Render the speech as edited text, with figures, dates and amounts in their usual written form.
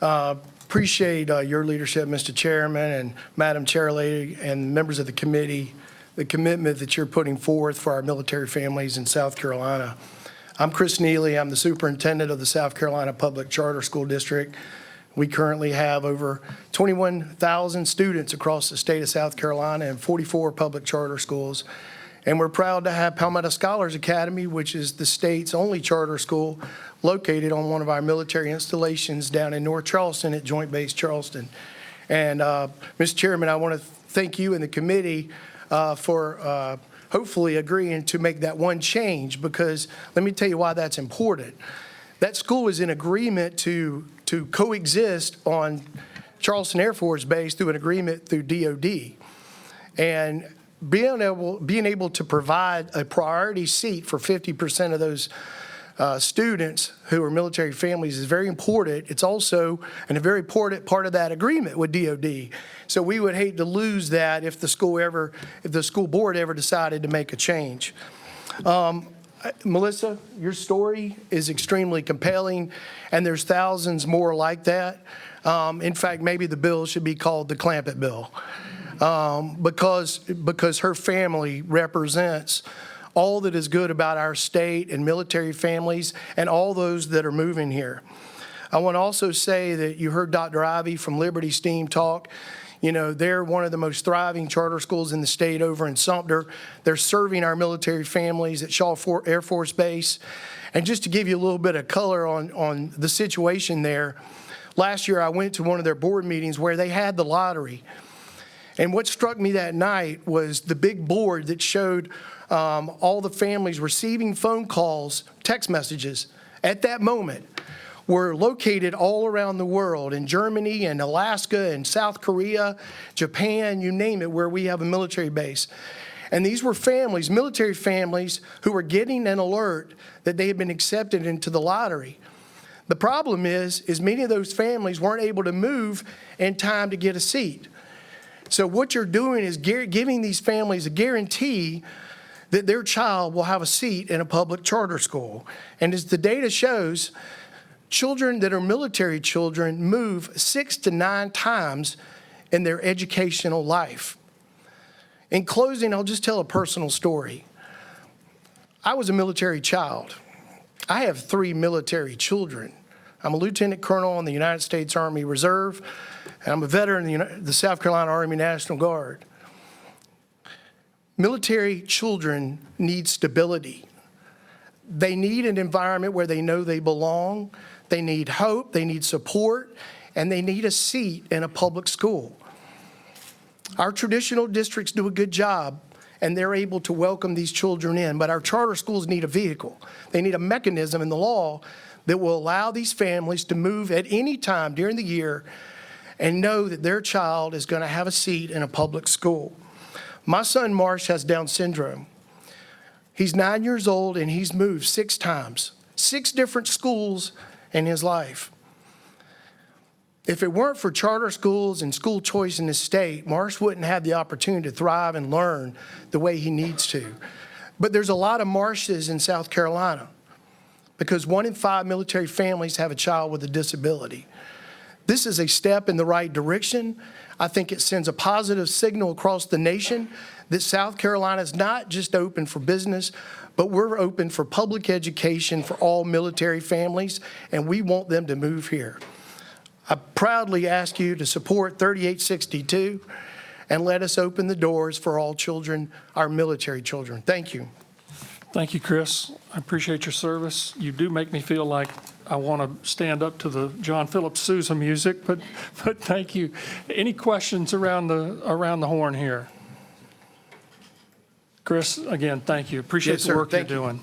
Appreciate your leadership, Mr. Chairman and Madam Chairlady and members of the committee, the commitment that you're putting forth for our military families in South Carolina. I'm Chris Neely. I'm the superintendent of the South Carolina Public Charter School District. We currently have over 21,000 students across the state of South Carolina and 44 public charter schools. And we're proud to have Palmetto Scholars Academy, which is the state's only charter school located on one of our military installations down in North Charleston at Joint Base Charleston. And Mr. Chairman, I want to thank you and the committee for hopefully agreeing to make that one change, because let me tell you why that's important. That school is in agreement to coexist on Charleston Air Force Base through an agreement through DOD. And being able to provide a priority seat for 50% of those students who are military families is very important. It's also a very important part of that agreement with DOD. So we would hate to lose that if the school board ever decided to make a change. Melissa, your story is extremely compelling, and there's thousands more like that. In fact, maybe the bill should be called the Clamp It Bill, because her family represents all that is good about our state and military families and all those that are moving here. I want to also say that you heard Dr. Ivy from Liberty STEAM talk. You know, they're one of the most thriving charter schools in the state over in Sumter. They're serving our military families at Shaw Air Force Base. And just to give you a little bit of color on the situation there, last year I went to one of their board meetings where they had the lottery. And what struck me that night was the big board that showed all the families receiving phone calls, text messages at that moment were located all around the world, in Germany and Alaska and South Korea, Japan, you name it, where we have a military base. And these were families, military families, who were getting an alert that they had been accepted into the lottery. The problem is many of those families weren't able to move in time to get a seat. So what you're doing is giving these families a guarantee that their child will have a seat in a public charter school. And as the data shows, children that are military children move 6 to 9 times in their educational life. In closing, I'll just tell a personal story. I was a military child. I have 3 military children. I'm a lieutenant colonel in the United States Army Reserve, and I'm a veteran in the South Carolina Army National Guard. Military children need stability. They need an environment where they know they belong. They need hope, they need support, and they need a seat in a public school. Our traditional districts do a good job, and they're able to welcome these children in, but our charter schools need a vehicle. They need a mechanism in the law that will allow these families to move at any time during the year and know that their child is going to have a seat in a public school. My son Marsh has Down syndrome. He's 9 years old, and he's moved 6 times, 6 different schools in his life. If it weren't for charter schools and school choice in this state, Marsh wouldn't have the opportunity to thrive and learn the way he needs to. But there's a lot of Marshes in South Carolina, because 1 in 5 military families have a child with a disability. This is a step in the right direction. I think it sends a positive signal across the nation that South Carolina is not just open for business, but we're open for public education for all military families, and we want them to move here. I proudly ask you to support 3862 and let us open the doors for all children, our military children. Thank you. Thank you, Chris. I appreciate your service. You do make me feel like I want to stand up to the John Philip Sousa music, but thank you. Any questions around the horn here? Chris, again, thank you. Appreciate the work you're doing.